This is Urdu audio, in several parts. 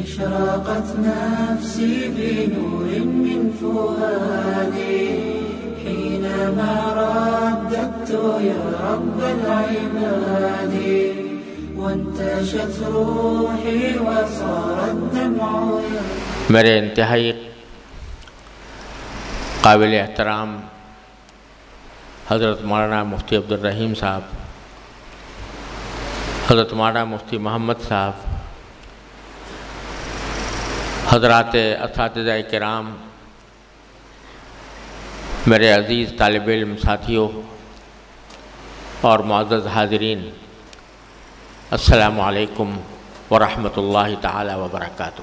اشرقت نفسي بنور من فؤادي حينما رددت يا رب العباد وانتشت روحي وصار الدمع. میرے انتہائی قابل احترام حضرت مولانا مفتی عبدالرحیم صاحب، حضرت مولانا مفتی محمد صاحب، حضرات اساتذہ کرام، میرے عزیز طالب علم ساتھیوں اور معزز حاضرین، السلام علیکم ورحمۃ اللہ تعالی وبرکاتہ۔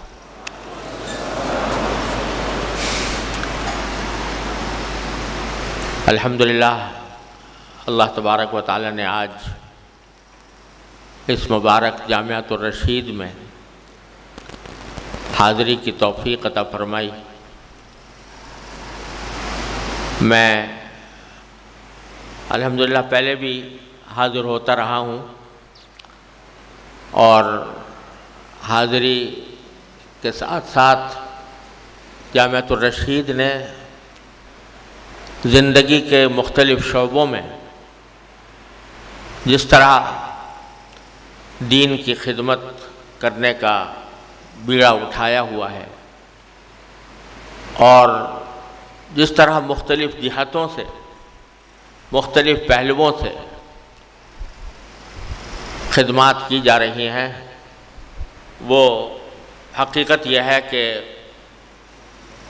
الحمدللہ اللہ تبارک و تعالی نے آج اس مبارک جامعۃ الرشید میں حاضری کی توفیق عطا فرمائی۔ میں الحمدللہ پہلے بھی حاضر ہوتا رہا ہوں اور حاضری کے ساتھ ساتھ جامعۃ الرشید نے زندگی کے مختلف شعبوں میں جس طرح دین کی خدمت کرنے کا بیڑا اٹھایا ہوا ہے اور جس طرح مختلف جہتوں سے، مختلف پہلوؤں سے خدمات کی جا رہی ہیں، وہ حقیقت یہ ہے کہ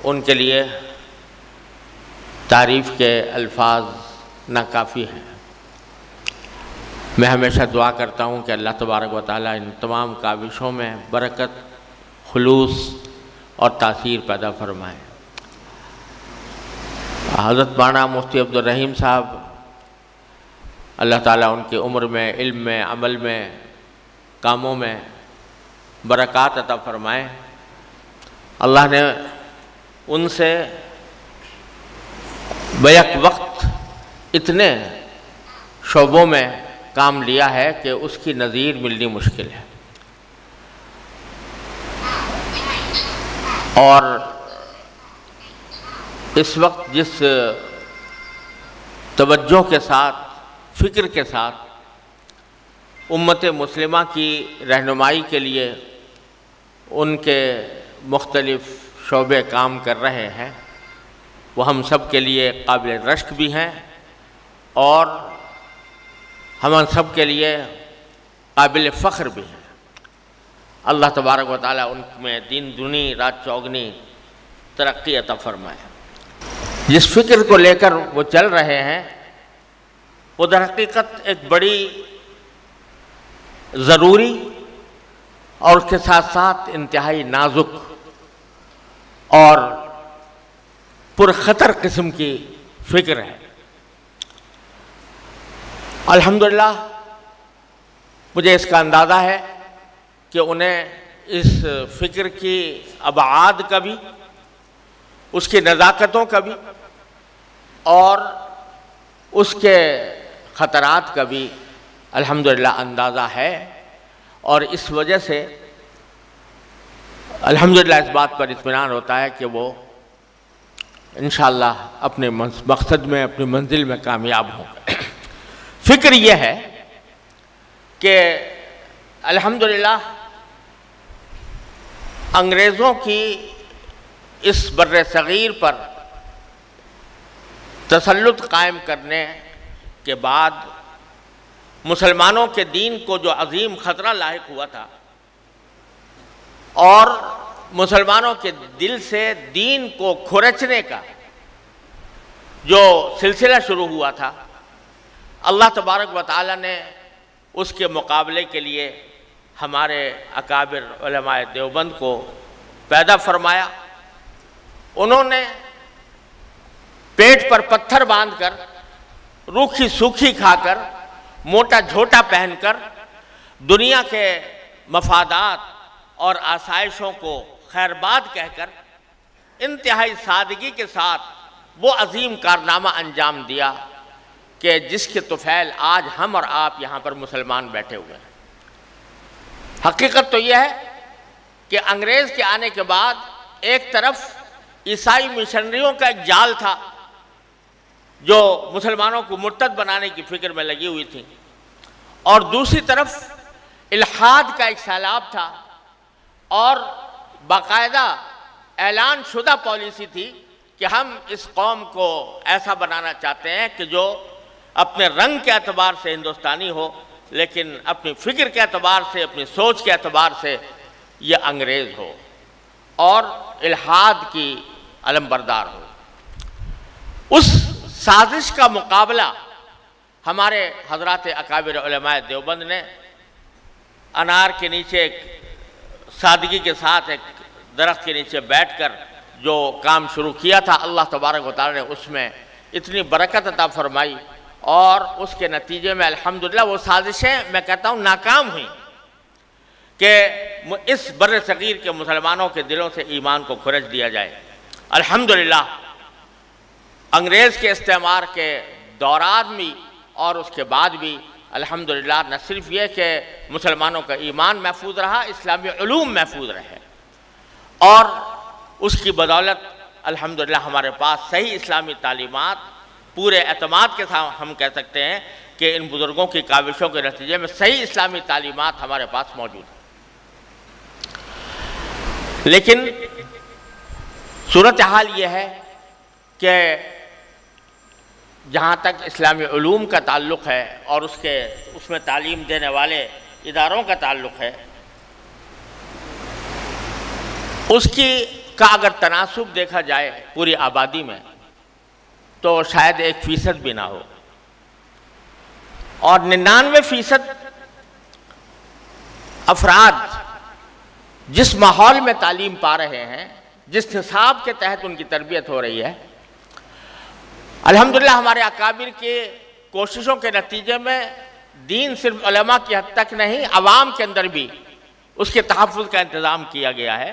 ان کے لیے تعریف کے الفاظ ناکافی ہیں۔ میں ہمیشہ دعا کرتا ہوں کہ اللہ تبارک و تعالیٰ ان تمام کاوشوں میں برکت، خلوص اور تاثیر پیدا فرمائے۔ حضرت مولانا مفتی عبدالرحیم صاحب، اللہ تعالیٰ ان کی عمر میں، علم میں، عمل میں، کاموں میں برکات عطا فرمائے۔ اللہ نے ان سے بیک وقت اتنے شعبوں میں کام لیا ہے کہ اس کی نظیر ملنی مشکل ہے، اور اس وقت جس توجہ کے ساتھ، فکر کے ساتھ امت مسلمہ کی رہنمائی کے لیے ان کے مختلف شعبے کام کر رہے ہیں، وہ ہم سب کے لیے قابل رشک بھی ہیں اور ہم سب کے لیے قابل فخر بھی ہیں۔ اللہ تبارک و تعالیٰ ان میں دین دنی رات چوگنی ترقی عطا فرمائے۔ جس فکر کو لے کر وہ چل رہے ہیں وہ در حقیقت ایک بڑی ضروری اور اس کے ساتھ ساتھ انتہائی نازک اور پرخطر قسم کی فکر ہے۔ الحمدللہ مجھے اس کا اندازہ ہے کہ انہیں اس فکر کی ابعاد کا بھی، اس کی نزاکتوں کا بھی اور اس کے خطرات کا بھی الحمدللہ اندازہ ہے، اور اس وجہ سے الحمدللہ اس بات پر اطمینان ہوتا ہے کہ وہ انشاءاللہ اپنے مقصد میں، اپنی منزل میں کامیاب ہوں گے۔ فکر یہ ہے کہ الحمدللہ انگریزوں کی اس بر صغیر پر تسلط قائم کرنے کے بعد مسلمانوں کے دین کو جو عظیم خطرہ لاحق ہوا تھا اور مسلمانوں کے دل سے دین کو کھرچنے کا جو سلسلہ شروع ہوا تھا، اللہ تبارک و تعالی نے اس کے مقابلے کے لیے ہمارے اکابر علماء دیوبند کو پیدا فرمایا۔ انہوں نے پیٹ پر پتھر باندھ کر، روکھی سوکھی کھا کر، موٹا جھوٹا پہن کر، دنیا کے مفادات اور آسائشوں کو خیرباد کہہ کر انتہائی سادگی کے ساتھ وہ عظیم کارنامہ انجام دیا کہ جس کے طفیل آج ہم اور آپ یہاں پر مسلمان بیٹھے ہوئے ہیں۔ حقیقت تو یہ ہے کہ انگریز کے آنے کے بعد ایک طرف عیسائی مشنریوں کا ایک جال تھا جو مسلمانوں کو مرتد بنانے کی فکر میں لگی ہوئی تھی، اور دوسری طرف الحاد کا ایک سیلاب تھا، اور باقاعدہ اعلان شدہ پالیسی تھی کہ ہم اس قوم کو ایسا بنانا چاہتے ہیں کہ جو اپنے رنگ کے اعتبار سے ہندوستانی ہو، لیکن اپنی فکر کے اعتبار سے، اپنی سوچ کے اعتبار سے یہ انگریز ہو اور الحاد کی علم بردار ہو۔ اس سازش کا مقابلہ ہمارے حضرات اکابر علماء دیوبند نے انار کے نیچے ایک سادگی کے ساتھ ایک درخت کے نیچے بیٹھ کر جو کام شروع کیا تھا، اللہ تبارک و تعالی نے اس میں اتنی برکت عطا فرمائی، اور اس کے نتیجے میں الحمدللہ وہ سازشیں میں کہتا ہوں ناکام ہوئیں کہ اس بر صغیر کے مسلمانوں کے دلوں سے ایمان کو کھرچ دیا جائے۔ الحمدللہ انگریز کے استعمار کے دوران بھی اور اس کے بعد بھی الحمدللہ نہ صرف یہ کہ مسلمانوں کا ایمان محفوظ رہا، اسلامی علوم محفوظ رہے، اور اس کی بدولت الحمدللہ ہمارے پاس صحیح اسلامی تعلیمات پورے اعتماد کے ساتھ ہم کہہ سکتے ہیں کہ ان بزرگوں کی کاوشوں کے نتیجے میں صحیح اسلامی تعلیمات ہمارے پاس موجود ہیں۔ لیکن صورتحال یہ ہے کہ جہاں تک اسلامی علوم کا تعلق ہے اور اس میں تعلیم دینے والے اداروں کا تعلق ہے، اس کا اگر تناسب دیکھا جائے پوری آبادی میں تو شاید 1% بھی نہ ہو، اور 99% افراد جس ماحول میں تعلیم پا رہے ہیں، جس حساب کے تحت ان کی تربیت ہو رہی ہے، الحمدللہ ہمارے اکابر کے کوششوں کے نتیجے میں دین صرف علماء کی حد تک نہیں، عوام کے اندر بھی اس کے تحفظ کا انتظام کیا گیا ہے۔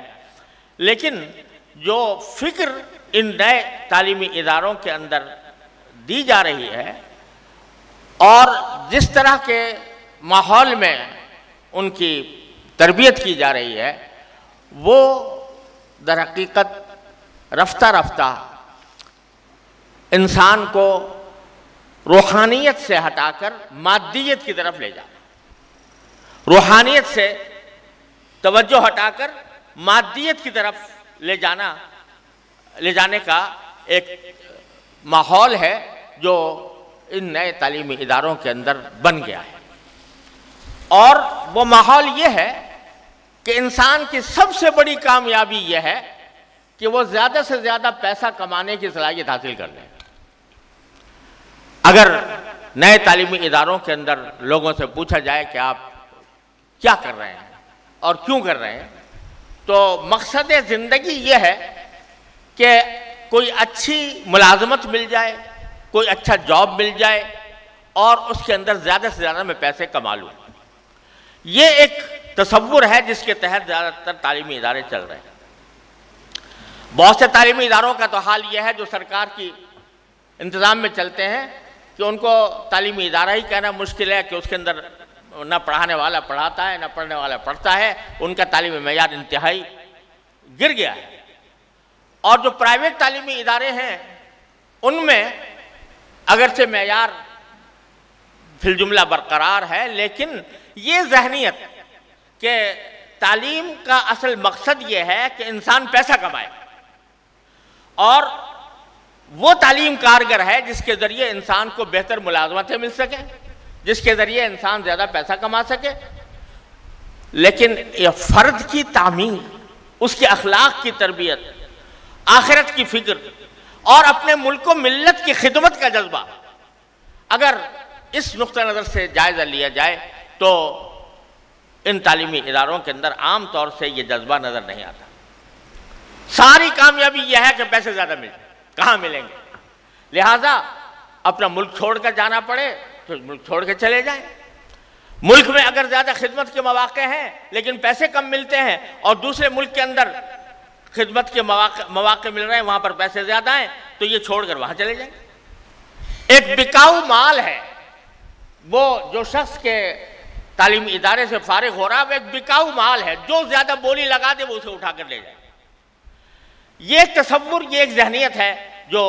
لیکن جو فکر ان نئے تعلیمی اداروں کے اندر دی جا رہی ہے اور جس طرح کے ماحول میں ان کی تربیت کی جا رہی ہے، وہ در حقیقت رفتہ رفتہ انسان کو روحانیت سے ہٹا کر مادیت کی طرف لے جانا، روحانیت سے توجہ ہٹا کر مادیت کی طرف لے جانے کا ایک ماحول ہے جو ان نئے تعلیمی اداروں کے اندر بن گیا ہے، اور وہ ماحول یہ ہے کہ انسان کی سب سے بڑی کامیابی یہ ہے کہ وہ زیادہ سے زیادہ پیسہ کمانے کی صلاحیت حاصل کر لیں۔ اگر نئے تعلیمی اداروں کے اندر لوگوں سے پوچھا جائے کہ آپ کیا کر رہے ہیں اور کیوں کر رہے ہیں، تو مقصد زندگی یہ ہے کہ کوئی اچھی ملازمت مل جائے، کوئی اچھا جاب مل جائے، اور اس کے اندر زیادہ سے زیادہ میں پیسے کما لوں۔ یہ ایک تصور ہے جس کے تحت زیادہ تر تعلیمی ادارے چل رہے ہیں۔ بہت سے تعلیمی اداروں کا تو حال یہ ہے جو سرکار کی انتظام میں چلتے ہیں کہ ان کو تعلیمی ادارہ ہی کہنا مشکل ہے کہ اس کے اندر نہ پڑھانے والا پڑھاتا ہے نہ پڑھنے والا پڑھتا ہے، ان کا تعلیمی معیار انتہائی گر گیا ہے۔ اور جو پرائیویٹ تعلیمی ادارے ہیں ان میں اگرچہ معیار فی الجملہ برقرار ہے، لیکن یہ ذہنیت کہ تعلیم کا اصل مقصد یہ ہے کہ انسان پیسہ کمائے، اور وہ تعلیم کارگر ہے جس کے ذریعے انسان کو بہتر ملازمتیں مل سکیں، جس کے ذریعے انسان زیادہ پیسہ کما سکے، لیکن یہ فرد کی تعمیر، اس کے اخلاق کی تربیت، آخرت کی فکر اور اپنے ملک و ملت کی خدمت کا جذبہ اگر اس نقطہ نظر سے جائزہ لیا جائے تو ان تعلیمی اداروں کے اندر عام طور سے یہ جذبہ نظر نہیں آتا۔ ساری کامیابی یہ ہے کہ پیسے زیادہ مل جائیں، کہاں ملیں گے؟ لہٰذا اپنا ملک چھوڑ کر جانا پڑے تو ملک چھوڑ کے چلے جائیں۔ ملک میں اگر زیادہ خدمت کے مواقع ہیں لیکن پیسے کم ملتے ہیں، اور دوسرے ملک کے اندر خدمت کے مواقع مل رہے ہیں، وہاں پر پیسے زیادہ ہیں، تو یہ چھوڑ کر وہاں چلے جائیں۔ ایک بکاؤ مال ہے وہ جو شخص کے تعلیمی ادارے سے فارغ ہو رہا ہے وہ ایک بکاؤ مال ہے، جو زیادہ بولی لگا دے وہ اسے اٹھا کر لے جائے۔ یہ ایک تصور، یہ ایک ذہنیت ہے جو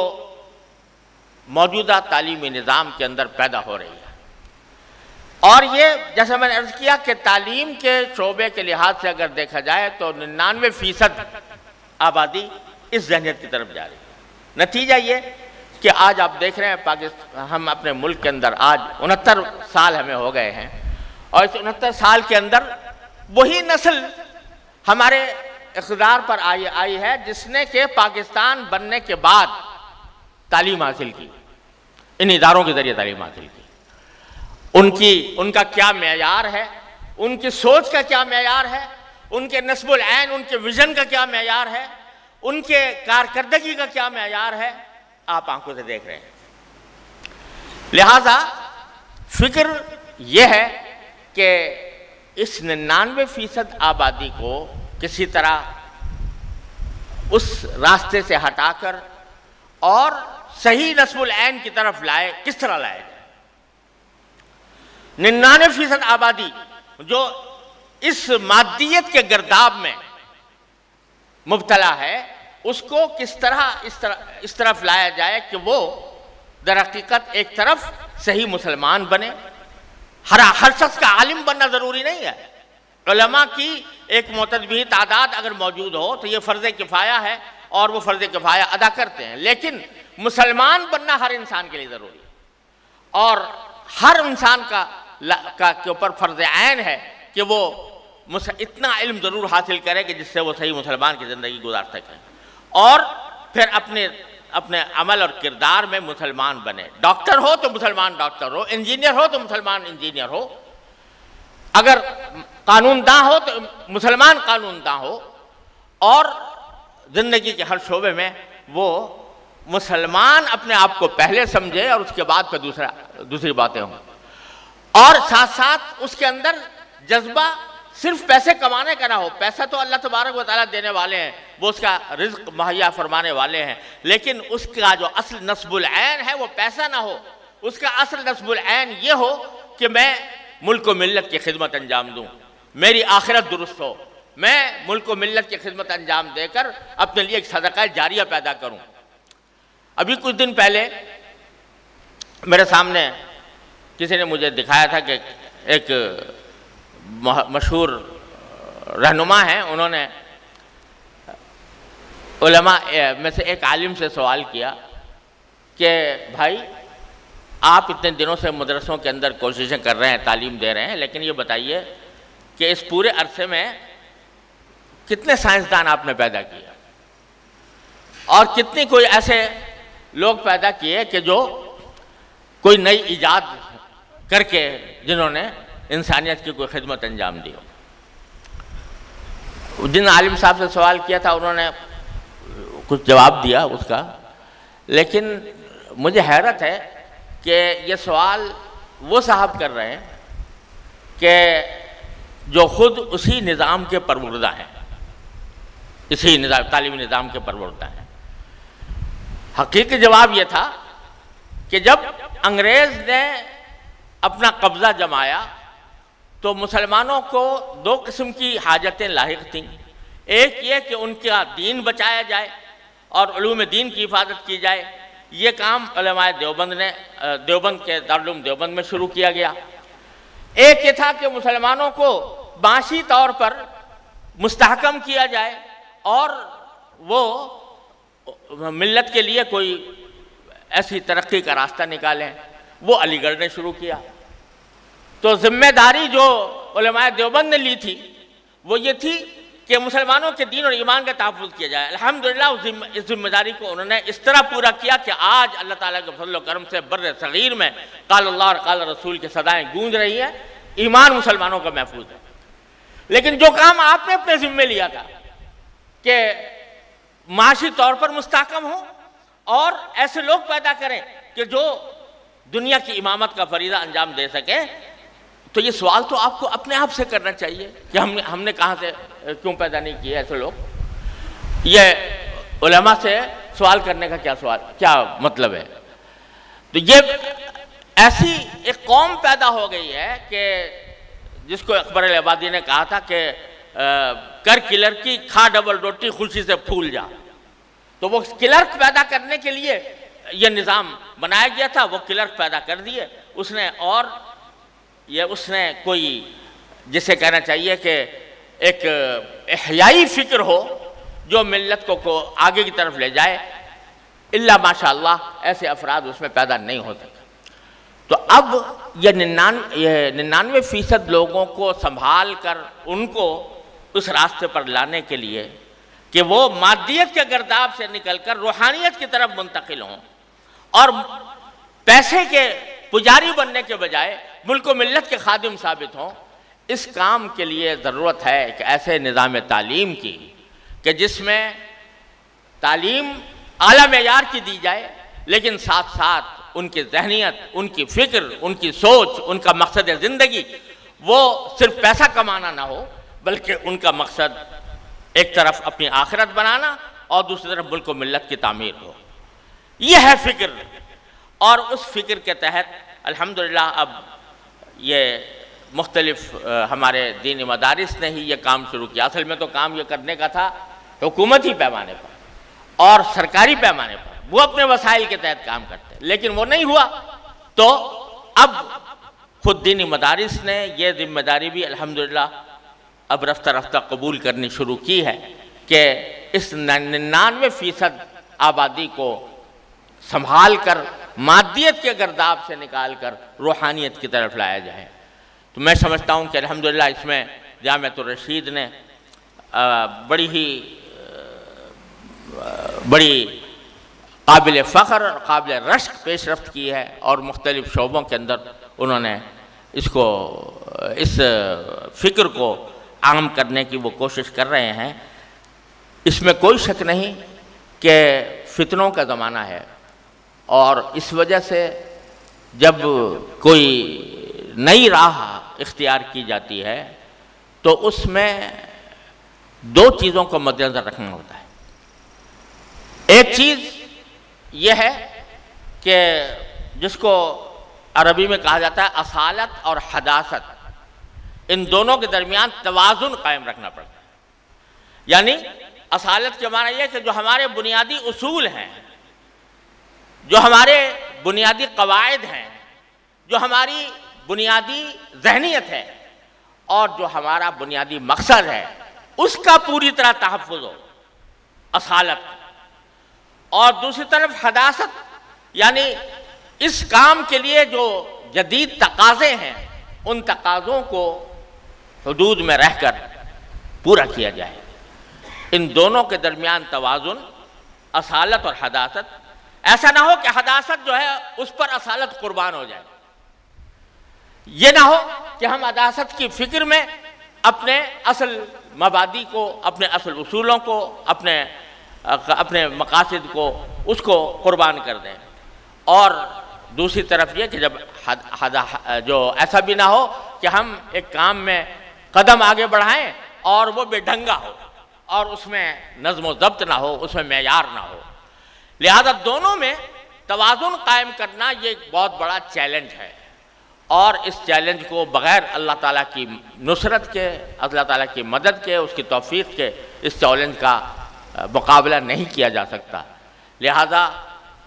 موجودہ تعلیمی نظام کے اندر پیدا ہو رہی ہے، اور یہ جیسا میں نے عرض کیا کہ تعلیم کے شعبے کے لحاظ سے اگر دیکھا جائے تو 99% آبادی اس ذہنیت کی طرف جا رہی ہے۔ نتیجہ یہ کہ آج آپ دیکھ رہے ہیں ہم اپنے ملک کے اندر آج 69 سال ہمیں ہو گئے ہیں، اور اس 69 سال کے اندر وہی نسل ہمارے اقتدار پر آئی ہے جس نے کہ پاکستان بننے کے بعد تعلیم حاصل کی، ان اداروں کے ذریعے تعلیم حاصل کی۔ ان کا کیا معیار ہے، ان کی سوچ کا کیا معیار ہے، ان کے نصب العین، ان کے ویژن کا کیا معیار ہے، ان کے کارکردگی کا کیا معیار ہے، آپ آنکھوں سے دیکھ رہے ہیں۔ لہذا فکر یہ ہے کہ اس 99% آبادی کو کسی طرح اس راستے سے ہٹا کر اور صحیح نصب العین کی طرف لائے، کس طرح لائے جائے۔ 99% آبادی جو اس مادیت کے گرداب میں مبتلا ہے، اس کو کس طرح اس طرف لایا جائے کہ وہ در حقیقت ایک طرف صحیح مسلمان بنے۔ ہر شخص کا عالم بننا ضروری نہیں ہے، علماء کی ایک معتدبی تعداد اگر موجود ہو تو یہ فرض کفایہ ہے اور وہ فرض کفایہ ادا کرتے ہیں، لیکن مسلمان بننا ہر انسان کے لیے ضروری ہے، اور ہر انسان کے اوپر فرض عین ہے کہ وہ اتنا علم ضرور حاصل کرے کہ جس سے وہ صحیح مسلمان کی زندگی گزار سکے، اور پھر اپنے عمل اور کردار میں مسلمان بنے۔ ڈاکٹر ہو تو مسلمان ڈاکٹر ہو، انجینئر ہو تو مسلمان انجینئر ہو، اگر قانون داں ہو تو مسلمان قانون داں ہو، اور زندگی کے ہر شعبے میں وہ مسلمان اپنے آپ کو پہلے سمجھے اور اس کے بعد پہ دوسری باتیں ہوں، اور ساتھ ساتھ اس کے اندر جذبہ صرف پیسے کمانے کا نہ ہو۔ پیسہ تو اللہ تبارک و تعالیٰ دینے والے ہیں، وہ اس کا رزق مہیا فرمانے والے ہیں، لیکن اس کا جو اصل نصب العین ہے وہ پیسہ نہ ہو، اس کا اصل نصب العین یہ ہو کہ میں ملک و ملت کی خدمت انجام دوں، میری آخرت درست ہو، میں ملک و ملت کی خدمت انجام دے کر اپنے لیے ایک صدقہ جاریہ پیدا کروں۔ ابھی کچھ دن پہلے میرے سامنے کسی نے مجھے دکھایا تھا کہ ایک مشہور رہنما ہیں، انہوں نے علماء میں سے ایک عالم سے سوال کیا کہ بھائی آپ اتنے دنوں سے مدرسوں کے اندر کوششیں کر رہے ہیں، تعلیم دے رہے ہیں، لیکن یہ بتائیے کہ اس پورے عرصے میں کتنے سائنسدان آپ نے پیدا کیے اور کتنی کوئی ایسے لوگ پیدا کیے کہ جو کوئی نئی ایجاد کر کے جنہوں نے انسانیت کی کوئی خدمت انجام دی ہو۔ جن عالم صاحب سے سوال کیا تھا انہوں نے کچھ جواب دیا اس کا، لیکن مجھے حیرت ہے کہ یہ سوال وہ صاحب کر رہے ہیں کہ جو خود اسی نظام کے پروردہ ہیں، اسی تعلیمی نظام کے پروردہ ہیں۔ حقیقی جواب یہ تھا کہ جب انگریز نے اپنا قبضہ جمایا تو مسلمانوں کو دو قسم کی حاجتیں لاحق تھیں، ایک یہ کہ ان کا دین بچایا جائے اور علوم دین کی حفاظت کی جائے، یہ کام علماء دیوبند کے دارالعلوم دیوبند میں شروع کیا گیا۔ ایک یہ تھا کہ مسلمانوں کو معاشی طور پر مستحکم کیا جائے اور وہ ملت کے لیے کوئی ایسی ترقی کا راستہ نکالیں، وہ علی گڑھ نے شروع کیا۔ تو ذمہ داری جو علماء دیوبند نے لی تھی وہ یہ تھی کہ مسلمانوں کے دین اور ایمان کا تحفظ کیا جائے۔ الحمدللہ اس ذمہ داری کو انہوں نے اس طرح پورا کیا کہ آج اللہ تعالیٰ کے فضل و کرم سے بر صغیر میں قال اللہ اور قال رسول کے صدائیں گونج رہی ہیں، ایمان مسلمانوں کا محفوظ ہے۔ لیکن جو کام آپ نے اپنے ذمہ لیا تھا کہ معاشی طور پر مستحکم ہوں اور ایسے لوگ پیدا کریں کہ جو دنیا کی امامت کا فریضہ انجام دے سکیں، تو یہ سوال تو آپ کو اپنے آپ سے کرنا چاہیے کہ ہم نے کہاں سے کیوں پیدا نہیں کیے ایسے لوگ۔ یہ علماء سے سوال کرنے کا کیا مطلب ہے؟ تو یہ ایسی ایک قوم پیدا ہو گئی ہے کہ جس کو اکبر العبادی نے کہا تھا کہ کر کلرکی کھا ڈبل روٹی خوشی سے پھول جا، تو وہ کلرک پیدا کرنے کے لیے یہ نظام بنایا گیا تھا، وہ کلرک پیدا کر دیے اس نے، اور یہ اس نے کوئی جسے کہنا چاہیے کہ ایک احیائی فکر ہو جو ملت کو آگے کی طرف لے جائے، الا ماشاء اللہ ایسے افراد اس میں پیدا نہیں ہو سکتے۔ تو اب یہ 99% لوگوں کو سنبھال کر ان کو اس راستے پر لانے کے لیے کہ وہ مادیت کے گرداب سے نکل کر روحانیت کی طرف منتقل ہوں اور پیسے کے پجاری بننے کے بجائے ملک و ملت کے خادم ثابت ہوں، اس کام کے لیے ضرورت ہے ایک ایسے نظام تعلیم کی کہ جس میں تعلیم اعلیٰ معیار کی دی جائے، لیکن ساتھ ساتھ ان کی ذہنیت، ان کی فکر، ان کی سوچ، ان کا مقصد زندگی وہ صرف پیسہ کمانا نہ ہو، بلکہ ان کا مقصد ایک طرف اپنی آخرت بنانا اور دوسری طرف ملک و ملت کی تعمیر ہو۔ یہ ہے فکر، اور اس فکر کے تحت الحمدللہ اب یہ مختلف ہمارے دینی مدارس نے ہی یہ کام شروع کیا۔ اصل میں تو کام یہ کرنے کا تھا حکومتی پیمانے پر اور سرکاری پیمانے پر، وہ اپنے وسائل کے تحت کام کرتے، لیکن وہ نہیں ہوا، تو اب خود دینی مدارس نے یہ ذمہ داری بھی الحمدللہ اب رفتہ رفتہ قبول کرنی شروع کی ہے کہ اس 99% آبادی کو سنبھال کر مادیت کے گرداب سے نکال کر روحانیت کی طرف لایا جائے۔ تو میں سمجھتا ہوں کہ الحمدللہ اس میں جامعۃ الرشید نے بڑی قابل فخر اور قابل رشک پیش رفت کی ہے، اور مختلف شعبوں کے اندر انہوں نے اس فکر کو عام کرنے کی وہ کوشش کر رہے ہیں۔ اس میں کوئی شک نہیں کہ فتنوں کا زمانہ ہے، اور اس وجہ سے جب کوئی نئی راہ اختیار کی جاتی ہے تو اس میں دو چیزوں کو مد نظر رکھنا ہوتا ہے۔ ایک چیز یہ ہے کہ جس کو عربی میں کہا جاتا ہے اصالت اور حداثت، ان دونوں کے درمیان توازن قائم رکھنا پڑتا ہے۔ یعنی اصالت کے معنی یہ کہ جو ہمارے بنیادی اصول ہیں، جو ہمارے بنیادی قواعد ہیں، جو ہماری بنیادی ذہنیت ہے، اور جو ہمارا بنیادی مقصد ہے، اس کا پوری طرح تحفظ ہو، اصالت۔ اور دوسری طرف حداثت، یعنی اس کام کے لیے جو جدید تقاضے ہیں، ان تقاضوں کو حدود میں رہ کر پورا کیا جائے۔ ان دونوں کے درمیان توازن، اصالت اور حداثت، ایسا نہ ہو کہ حداثت جو ہے اس پر اصالت قربان ہو جائے۔ یہ نہ ہو کہ ہم حداثت کی فکر میں اپنے اصل مبادی کو، اپنے اصل اصولوں کو، اپنے مقاصد کو، اس کو قربان کر دیں۔ اور دوسری طرف یہ کہ جب جو ایسا بھی نہ ہو کہ ہم ایک کام میں قدم آگے بڑھائیں اور وہ بے ڈھنگا ہو، اور اس میں نظم و ضبط نہ ہو، اس میں معیار نہ ہو۔ لہذا دونوں میں توازن قائم کرنا یہ ایک بہت بڑا چیلنج ہے، اور اس چیلنج کو بغیر اللہ تعالیٰ کی نصرت کے، اللہ تعالیٰ کی مدد کے، اس کی توفیق کے، اس چیلنج کا مقابلہ نہیں کیا جا سکتا۔ لہذا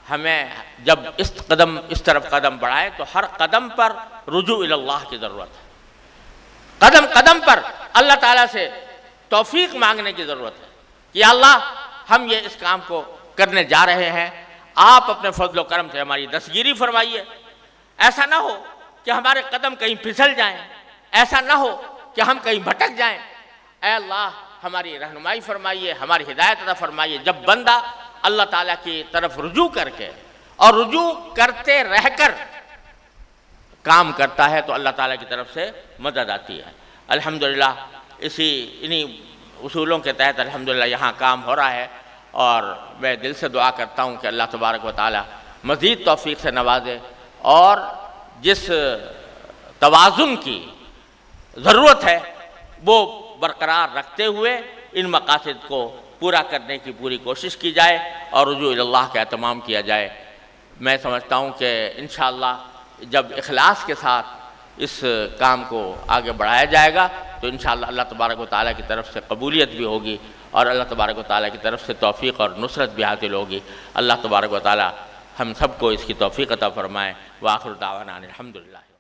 ہمیں جب اس طرف قدم بڑھائے تو ہر قدم پر رجوع اللہ کی ضرورت ہے، قدم قدم پر اللہ تعالیٰ سے توفیق مانگنے کی ضرورت ہے کہ یا اللہ ہم یہ اس کام کو کرنے جا رہے ہیں، آپ اپنے فضل و کرم سے ہماری دستگیری فرمائیے۔ ایسا نہ ہو کہ ہمارے قدم کہیں پھسل جائیں، ایسا نہ ہو کہ ہم کہیں بھٹک جائیں۔ اے اللہ ہماری رہنمائی فرمائیے، ہماری ہدایت عطا فرمائیے۔ جب بندہ اللہ تعالیٰ کی طرف رجوع کر کے اور رجوع کرتے رہ کر کام کرتا ہے تو اللہ تعالیٰ کی طرف سے مدد آتی ہے۔ الحمدللہ انہی اصولوں کے تحت الحمدللہ یہاں کام ہو رہا ہے، اور میں دل سے دعا کرتا ہوں کہ اللہ تبارک و تعالیٰ مزید توفیق سے نوازے، اور جس توازن کی ضرورت ہے وہ برقرار رکھتے ہوئے ان مقاصد کو پورا کرنے کی پوری کوشش کی جائے اور رجوع اللہ کا اہتمام کیا جائے۔ میں سمجھتا ہوں کہ انشاءاللہ جب اخلاص کے ساتھ اس کام کو آگے بڑھایا جائے گا تو انشاءاللہ اللہ تبارک و تعالیٰ کی طرف سے قبولیت بھی ہوگی اور اللہ تبارک و تعالیٰ کی طرف سے توفیق اور نصرت بھی حاصل ہوگی۔ اللہ تبارک و تعالیٰ ہم سب کو اس کی توفیق عطا فرمائے۔ وآخر دعوانا الحمدللہ۔